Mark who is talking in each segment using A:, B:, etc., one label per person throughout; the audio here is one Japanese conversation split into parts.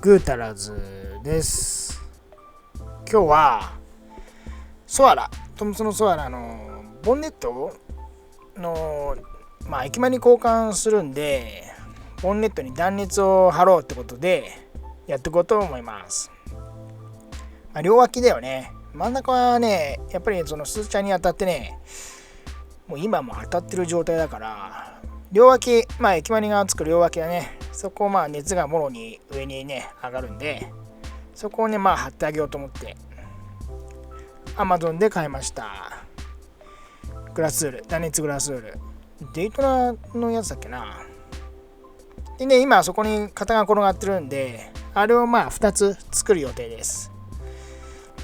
A: グータラズです。今日はトムソンのソアラのボンネットの駅前に交換するんで、ボンネットに断熱を貼ろうってことでやっていこうと思います。両脇だよね。真ん中はね、やっぱりそのスーチャーに当たってね、もう今も当たってる状態だから、両脇、駅前がつく両脇はね、そこを熱がもろに上にね上がるんで、そこをね貼ってあげようと思ってAmazon で買いました。グラスウール、断熱グラスウール、デイトナのやつだっけな。でね、今そこに型が転がってるんで、あれを2つ作る予定です。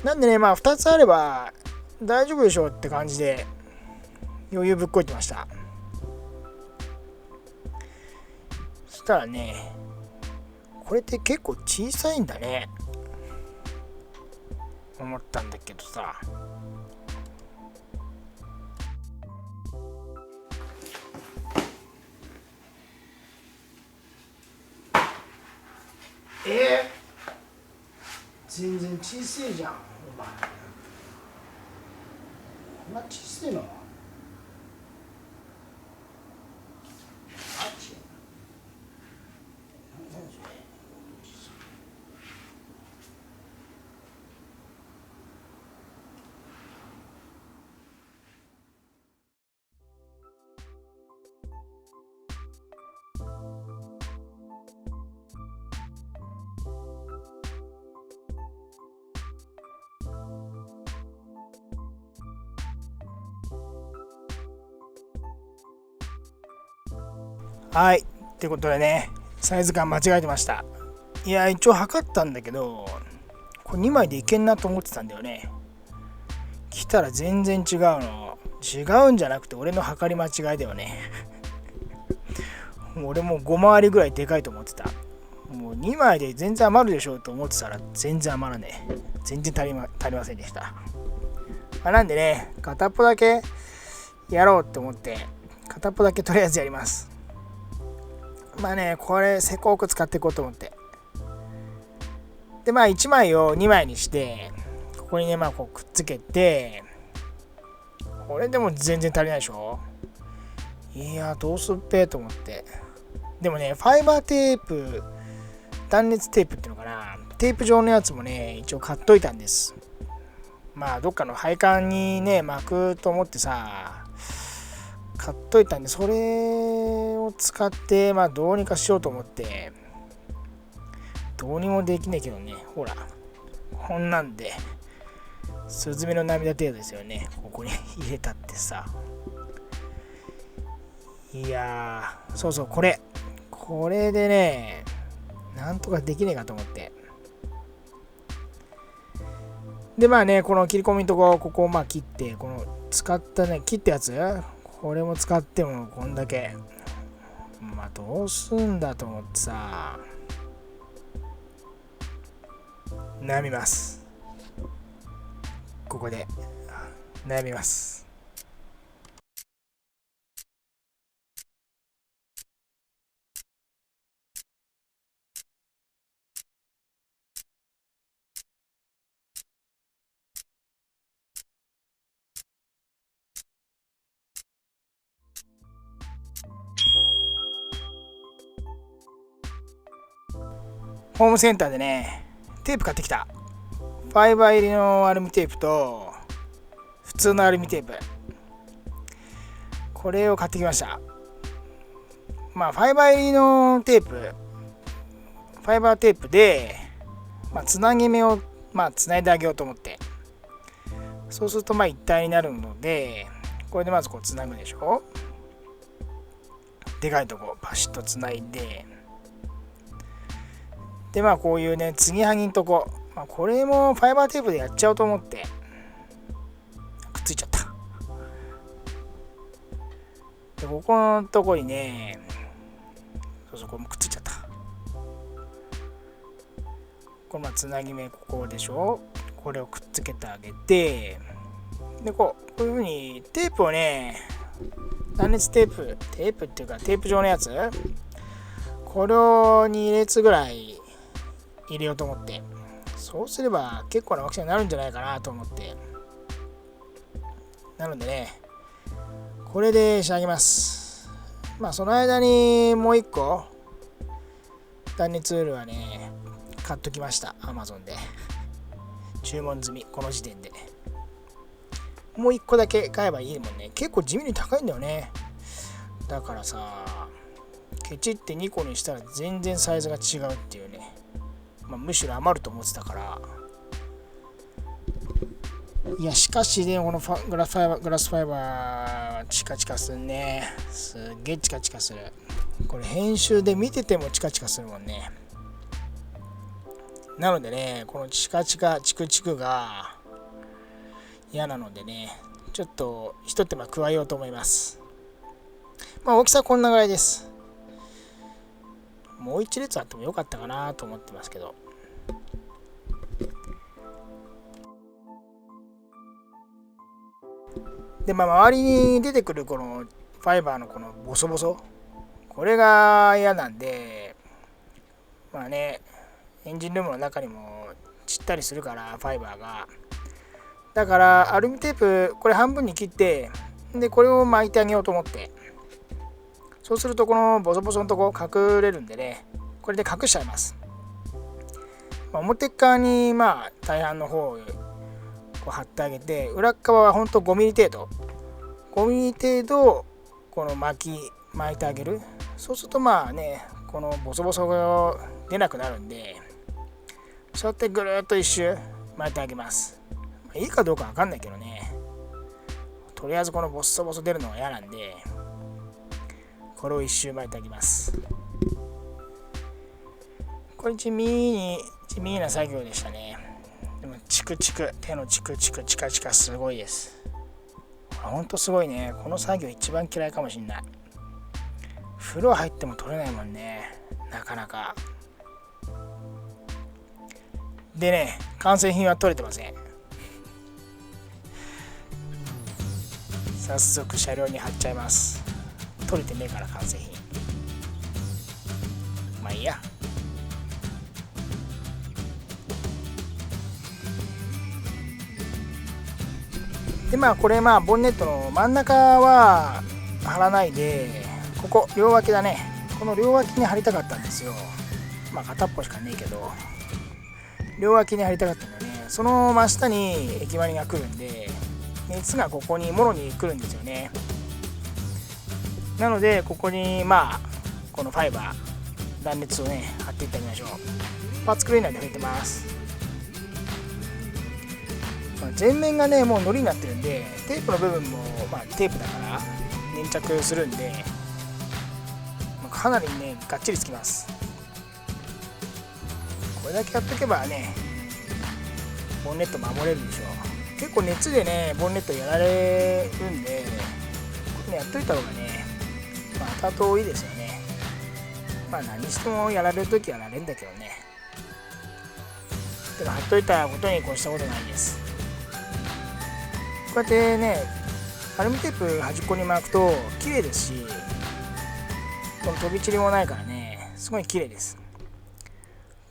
A: なんでね、2つあれば大丈夫でしょうって感じで余裕ぶっこいてました。そしたらね、これって結構小さいんだね、思ったんだけどさ。全然小さいじゃん、お前。こんな小さいの？はい、ってことでね、サイズ感間違えてました。いや、一応測ったんだけど、これ2枚でいけんなと思ってたんだよね。来たら全然違うの。違うんじゃなくて俺の測り間違いだよね。俺もう5回りぐらいでかいと思ってた。もう2枚で全然余るでしょうと思ってたら全然余らねえ。全然足りませんでした。なんでね、片っぽだけやろうって思って、片っぽだけとりあえずやります。これせこく使っていこうと思って。で1枚を2枚にして、ここにねこうくっつけて、これでも全然足りないでしょ。いや、どうすっぺーと思って。でもね、ファイバーテープ、断熱テープっていうのかな、テープ状のやつもね一応買っといたんです。どっかの配管にね巻くと思ってさ、買っといたんで、それを使ってどうにかしようと思って、どうにもできねえけどね、ほらこんなんでスズメの涙程度ですよね。ここに入れたってさ。いやー、そうこれでね、なんとかできねえかと思って。でこの切り込みのとこを切って、この使ったね切ったやつ、これも使ってもこんだけ、どうすんだと思ってさ、悩みます。ここで悩みます。ホームセンターでね、テープ買ってきた。ファイバー入りのアルミテープと普通のアルミテープ、これを買ってきました。ファイバー入りのテープ、ファイバーテープで、つなぎ目をつないであげようと思って。そうすると一体になるので、これでまずこうつなぐでしょ。でかいとこパシッとつないで、でこういうね継ぎはぎのとこ、これもファイバーテープでやっちゃおうと思ってくっついちゃった。でここのとこにね、これもくっついちゃった。このつなぎ目ここでしょ。これをくっつけてあげて、でこういう風にテープをね、断熱テープっていうかテープ状のやつ、これを2列ぐらい入れようと思って、そうすれば結構な大きさになるんじゃないかなと思って、なのでね、これで仕上げます。まあその間にもう一個断熱ウールはね買っときました。 Amazon で注文済み。この時点でもう一個だけ買えばいいもんね。結構地味に高いんだよね。だからさ、ケチって2個にしたら全然サイズが違うっていうね。むしろ余ると思ってたから。いやしかしね、このグラスファイバーチカチカするね。すっげえチカチカする。これ編集で見ててもチカチカするもんね。なのでね、このチカチカチクチクが嫌なのでね、ちょっと一手間加えようと思います。大きさはこんなぐらいです。もう一列あってもよかったかなと思ってますけど。で、周りに出てくるこのファイバーのこのボソボソ、これが嫌なんで、エンジンルームの中にも散ったりするから、ファイバーが。だからアルミテープこれ半分に切って、でこれを巻いてあげようと思って、そうするとこのボソボソのとこ隠れるんでね、これで隠しちゃいます。表側に大半の方をこう貼ってあげて、裏側はほんと5ミリ程度この巻いてあげる。そうするとこのボソボソが出なくなるんで、そうやってぐるっと一周巻いてあげます。いいかどうかわかんないけどね、とりあえずこのボソボソ出るのが嫌なんで、これを一周巻いてあげます。これ地味な作業でしたね。でも手のチクチカチカすごいです。ほんとすごいね。この作業一番嫌いかもしんない。風呂入っても取れないもんね、なかなか。でね、完成品は取れてません。早速車両に貼っちゃいます。取れてねえから完成品。いいや。でこれボンネットの真ん中は貼らないで、ここ両脇だね。この両脇に貼りたかったんですよ。片っぽしかねえけど両脇に貼りたかったんだよね。その真下に駅割りが来るんで、熱がここにもろに来るんですよね。なのでここにこのファイバー断熱をね貼っていってみましょう。パーツクリーナーで拭いてます。前面がねもう糊になってるんで、テープの部分もテープだから粘着するんで、かなりねがっちりつきます。これだけやっとけばねボンネット守れるでしょう。結構熱でねボンネットやられるんで、これやっといた方がね後々多いですよね。何してもやられるときはやられるんだけどね。でも貼っといたことに越したことないです。こうやってねアルミテープ端っこに巻くと綺麗ですし、この飛び散りもないからねすごい綺麗です。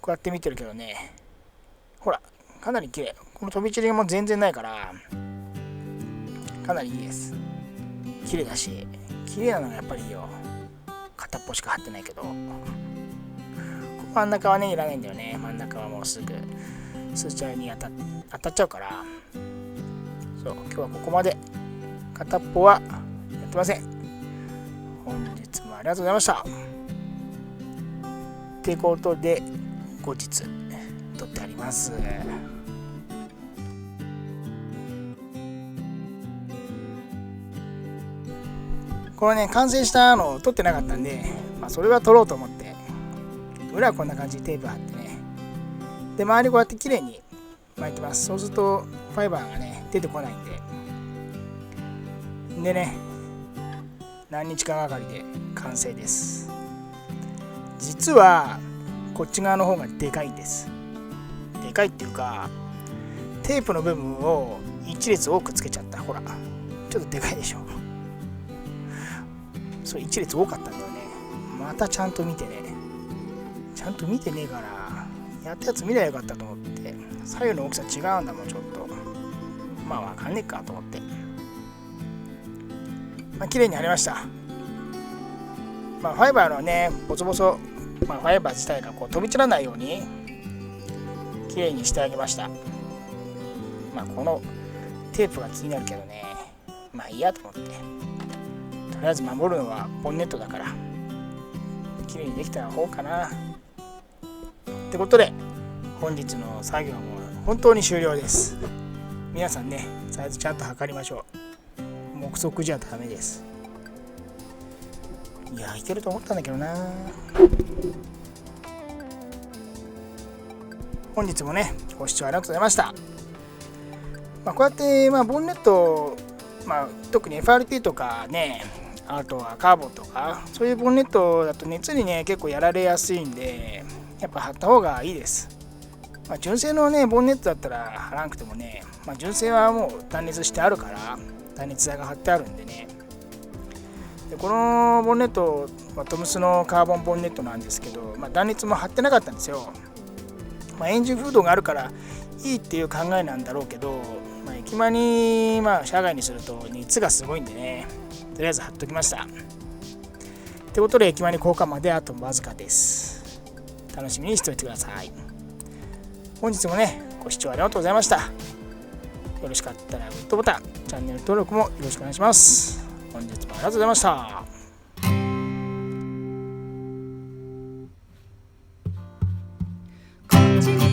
A: こうやって見てるけどね、ほらかなり綺麗。この飛び散りも全然ないからかなりいいです。綺麗だし、綺麗なのがやっぱりいいよ。片っぽしか貼ってないけど、真ん中はねいらないんだよね。真ん中はもうすぐスーチャーに当たっちゃうから。そう、今日はここまで。片っぽはやってません。本日もありがとうございました。ってことで後日撮ってあります。これね完成したのを撮ってなかったんで、それは撮ろうと思って裏はこんな感じでテープ貼ってね、で周りこうやって綺麗に巻いてます。そうするとファイバーがね出てこないんでね、何日かがかりで完成です。実はこっち側の方がでかいんです。でかいっていうかテープの部分を1列多くつけちゃった。ほらちょっとでかいでしょ。それ1列多かったんだよね。またちゃんと見てね。ちゃんと見てねえからやったやつ見りゃよかったと思って、左右の大きさ違うんだもん、ちょっと。まあわかんねえかと思って。まあ綺麗に貼りました。まあファイバーのね、ボソボソ、まあファイバー自体がこう飛び散らないように綺麗にしてあげました。まあこのテープが気になるけどね、まあいいやと思って。とりあえず守るのはボンネットだから、綺麗にできた方かな。ってことで、本日の作業も本当に終了です。皆さんね、サイズちゃんと測りましょう。目測じゃダメです。いや、いけると思ったんだけどな。本日もね、ご視聴ありがとうございました。こうやって、ボンネット、特に FRP とかね、あとはカーボンとか、そういうボンネットだと熱にね、結構やられやすいんで、やっぱ貼った方がいいです。純正のね、ボンネットだったら貼らなくてもね、純正はもう断熱してあるから、断熱材が貼ってあるんでね。でこのボンネット、トムスのカーボンボンネットなんですけど、断熱も貼ってなかったんですよ。エンジンフードがあるからいいっていう考えなんだろうけど、駅間に車外にすると熱がすごいんでね、とりあえず貼っときました。ってことで、駅間に交換まであとわずかです。楽しみにしておいてください。本日もね、ご視聴ありがとうございました。よろしかったらグッドボタン、チャンネル登録もよろしくお願いします。本日もありがとうございました。こっちに